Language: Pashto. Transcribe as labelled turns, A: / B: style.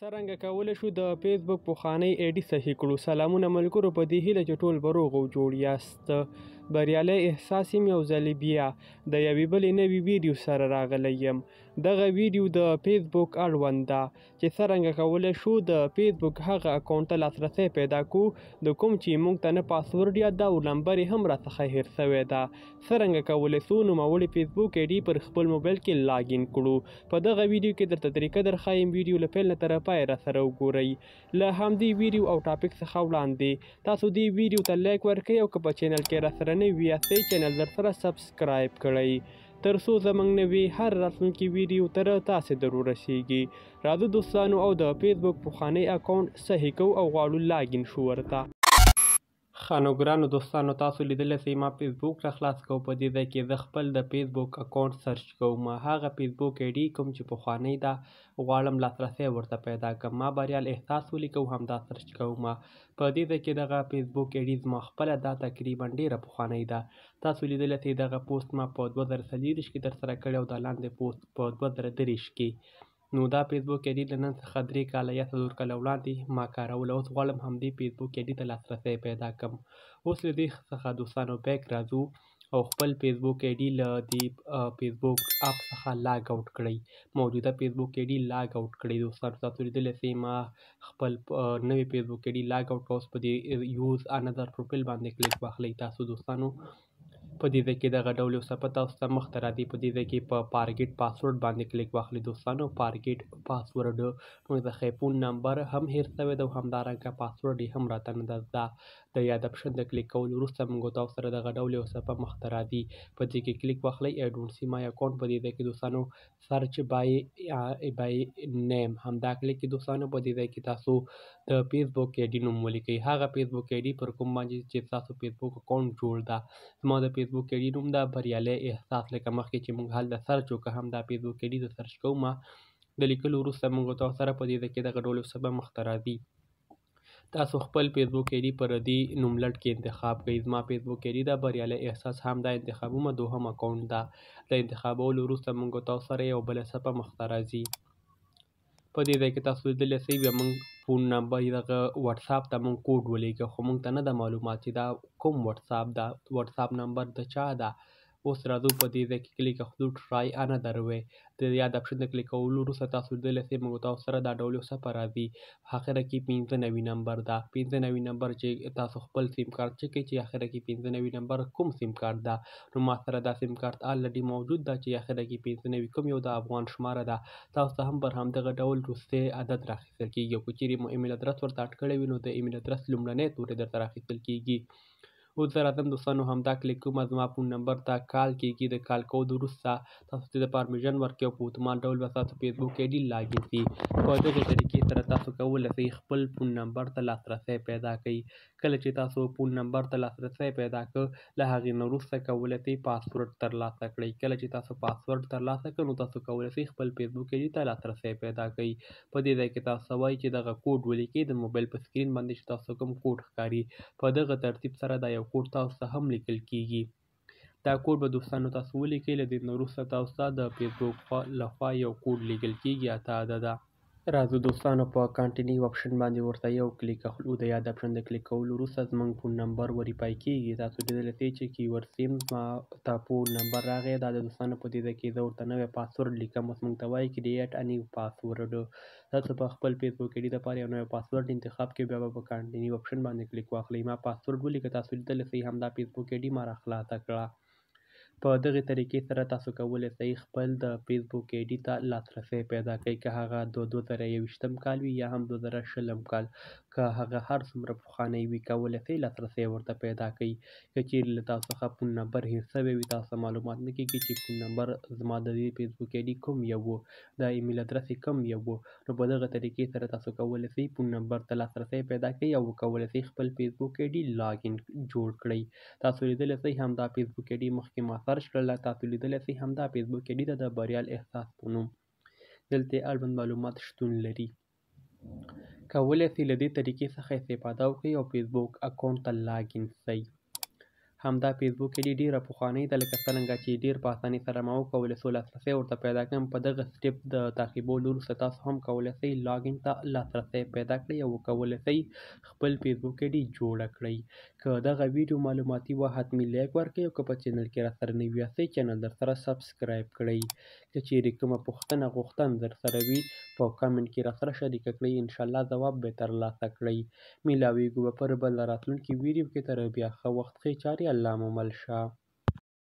A: څرنګه کولی شو د فیسبوک پخوانی ایډي صحیح کړو. سلامونه ملګرو، په دې هیله چې ټول به روغ او جوړ یاست. بریالی احساس یم یو ځلې بیا د یوې بلې نوې ویډیو سره راغلی یم. دغه ویډیو د فیسبوک اړوند ده چې څرنګه کولی شو د فیسبوک هغه اکاونټ ته لاسرسی پیدا کړو د کوم چې موږ ته نه پاسورډ یاد ده او نمبر یې هم راڅخه هیر سوی ده. څرنګه کولی شو نوموړی فیسبوک ایډي پر خپل موبایل کې لاګین کړو. په دغه ویډیو کې درته طریقه درښایم. ویډیو له پیل نه تر پای راسره وګورئ. له همدې ویډیو او ټاپک څخه وړاندې تاسو دې ویډیو ته لایک ورکړئ او که په چینل کې راسره نوي یاستئ چینل درسره سبسکرایب کړئ تر څو زموږ نوې هر راتلونکې ویډیو تر تاسې در ورسیږي. راځو دوستانو او د فیسبوک پخوانی اکاونټ صحیح کوو او غواړو لاګین شو ورته. ښه نو ګرانو دوستانو، تاسو لیدلی سئ ما فیسبوک را خلاص کوو. په دې ځای کې زه خپل د فیسبوک اکاونټ سرچ کوم. هغه فیسبوک ایډي کوم چې پخوانی ده غواړم لاسرسی ورته پیدا کړم. ما بریال احساس ولیکه او همدا سرچ کوم. په دې ځای کې دغه فیسبوک ایډي زما خپله ده، تقریبا ډېره پخوانی ده. تاسو لیدلی سئ دغه پوسټ ما په 2024 کې ترسره کړی او دا لاندې پوسټ په 2023 کې. نو دا فیسبوک ایډي له نن څخه 3 کاله یا 4 کاله وړاندې ما کاروله. اوس غواړم همدې فیسبوک ایډي ته لاسرسی پیدا کړم. اوس له دې څخه دوستانو بیک راځو او خپل فیسبوک ایډي له دې فیسبوک اپ څخه لاګ آوټ کړئ. موجوده فیسبوک ایډي لاګ آوټ کړئ. دوستانو تاسو لیدلی سئ ما خپل نوی فیسبوک ایډي لاګ آوټ کړ. اوس په دې یوز انذر پروفایل باندې کلیک واخلئ. تاسو دوستانو په دې ځای کې دغه ډول یو صفحه تاسو ته مخته راځي. په دې ځای کې په فارګیټ پاسورډ باندې کلیک واخلئ. دوستانو فارګیټ پاسورډ موږ څخه فون نمبر هم هیر سوی ده او همدارنګه پاسورډ یې هم راته نه ده زده. د یاد اپشن د کلیک کولو وروسته موږ تاسو سره دغه ډول یو صفحه مخته راځي. په دې کې کلیک واخلئ آی ډونټ سی مای اکاونټ. په دې ځای کې دوستانو سرچ بای نیم همدا کلیک کړئ. دوستانو په دې ځای کې تاسو د فیسبوک ایډي نوم ولیکئ. هغه فیسبوک ایډي پر کوم باندې چې تاسو فیسبوک اکاونټ جوړ ده. زما د فیسبوک ایډي نوم ده بریالی احساس. لکه مخکې چې موږ هلته سرچ وکړو هم دا فیسبوک ایډي زه سرچ کوم. د لیکلو وروسته موږ تاسو سره په دې ځای کې دغه ډول یو صفحه مخته راځي. تاسو خپل فیسبوک ایډي پر دې نوملړ کې انتخاب کړئ. زما فیسبوک ایډي ده بریالی احساس، هم دا انتخابومه دوهم اکاونټ ده. د انتخابولو وروسته موږ تاسو سره یو بله صفحه مخته راځي. په دې ځای کې تاسو لیدلی سئ بیا موږ فون نمبر دغه وټساپ ته موږ کوډ ولیږه، خو موږ ته نه ده معلومات چې دا کوم وټساپ ده، وټساپ نمبر د چا ده. اوس راځو په دې ځای کې کلیک اخلو ټرای انذر وی. د یاد اپشن د کلیک کولو وروسته تاسو لیدلی سئ موږ تاسو سره دا ډول یو صفحه راځي. اخره کې 95 نمبر ده. 95 نمبر چې تاسو خپل سیم کارت چک کړئ چې اخره کې 95 نمبر کوم سیم کارت ده. نو ما سره دا سیم کارت الریډي موجود ده چې اخره کې 95 کوم یو د افغان شماره ده. تاسو ته هم پر همدغه ډول وروستی عدد راخیستل کېږي. او که چیرې مو ایمیل ادرس ورته اډ کړی وي نو د ایمیل ادرس لومړنی توري درته راخیستل کېږي. اوس زه راځم دوستانو همدا کلیک کوم. زما فون نمبر ته کال کېږي. د کال کولو وروسته تاسو ته د پرمیشن ورکړئ او په اتومات ډول به ستاسو فیسبوک ایډي لاګین سي. په دغې طریقې سره تاسو کولی سئ خپل فون نمبر ته لاسرسی پیدا کړئ. کله چې تاسو فون نمبر ته لاسرسی پیدا کړ له هغې نه وروسته کولی سئ پاسورډ ترلاسه کړئ. کله چې تاسو پاسورډ ترلاسه کړئ نو تاسو کولی سئ خپل فیسبوک ایډي ته لاسرسی پیدا کړئ. په دې ځای کې تاسو وایي چې دغه کوډ ولیکئ د موبایل په سکرین باندې چې تاسو کوم کوډ ښکاري. په دغه ترتیب سره دا یو کوډ تاسو ته هم لیکل کېږي. دا کوډ به دوستانو تاسو ولیکئ. له دې نه وروسته تاسو ته د فیسبوک لخوا یو کوډ لیږل کېږي 8 عدده. راځو دوستانو په کانټینیو اپشن باندې ورته یو کلیک اخلو. د یاد اپشن د کلیک کولو وروسته زموږ فون نمبر وریفای کېږي. تاسو لیدلی سئ چې کیورډ سیم زما ته فون نمبر راغی. دا د دوستانو په دې ځای کې زه ورته نوی پاسورډ لیکم. اوس موږ ته وایي کریټ ا نیو پاسورډ. تاسو په خپل فیسبوک ایډي دپاره یو نوی پاسورډ انتخاب کړئ. بیا به په کانټینیو اپشن باندې کلیک واخلئ. ما پاسورډ ولیکه. تاسو لیدلی سئ همدا فیسبوک ایډي ما راخلاصه کړه. په دغې طریقې سره تاسو کولی سئ خپل د فیسبوک ایډي ته لاسرسی پیدا کړئ. که هغه د 2021 کال وي یا هم 2020 کال، که هغه هر څومره پخوانی وي کولی سئ لاسرسی ورته پیدا کړئ. که چیرې له تاسو څخه فون نمبر هیر سوی وي تاسو ته معلومات نه کېږي چې فون نمبر زما د دې فیسبوک ایډي کوم یو و، د ایمیل ادرس یې کوم یو و، نو په دغه طریقې سره تاسو کولی سئ فون نمبر ته لاسرسی پیدا کړئ او کولی سئ خپل فیسبوک ایډي لاګین جوړ کړئ. تاسو لیدلی سئ همدا فیسبوک ایډي مخکې ما سرچ کړله. تاسو لیدلی سئ همدا فیسبوک ایډي ده د بریال احساس په نوم. دلته یې اړوند معلومات شتون لري. کولی سئ له دې طریقې څخه استفاده وکړئ او فیسبوک اکاونټ ته لاګین سئ. همدا فیسبوک آیډي ډېره پخوانۍ ده، لکه څرنګه چې ډېر په اسانۍ سره ما وکولی سو لاسرسی ورته پیدا کړم. په دغه سټپ د تعقیبولو وروسته تاسو هم کولی سئ لاګین ته لاسرسی پیدا کړئ او وکولی سئ خپل فیسبوک آیډي جوړه کړئ. که دغه ویډیو معلوماتي وه حتمي لایک ورکړئ او که په چینل کې راسره نوي یاستئ چینل درسره سبسکرایب کړئ. که چیرې کومه پوښتنه غوښتنه درسره وي په کامنټ کې راسره شریکه کړئ، انشاءالله ځواب به یې ترلاسه کړئ. میلاویږو به پر بله راتلونکي ویډیو کې، تر بیا ښه وخت ښې چارې الله مو مل شه.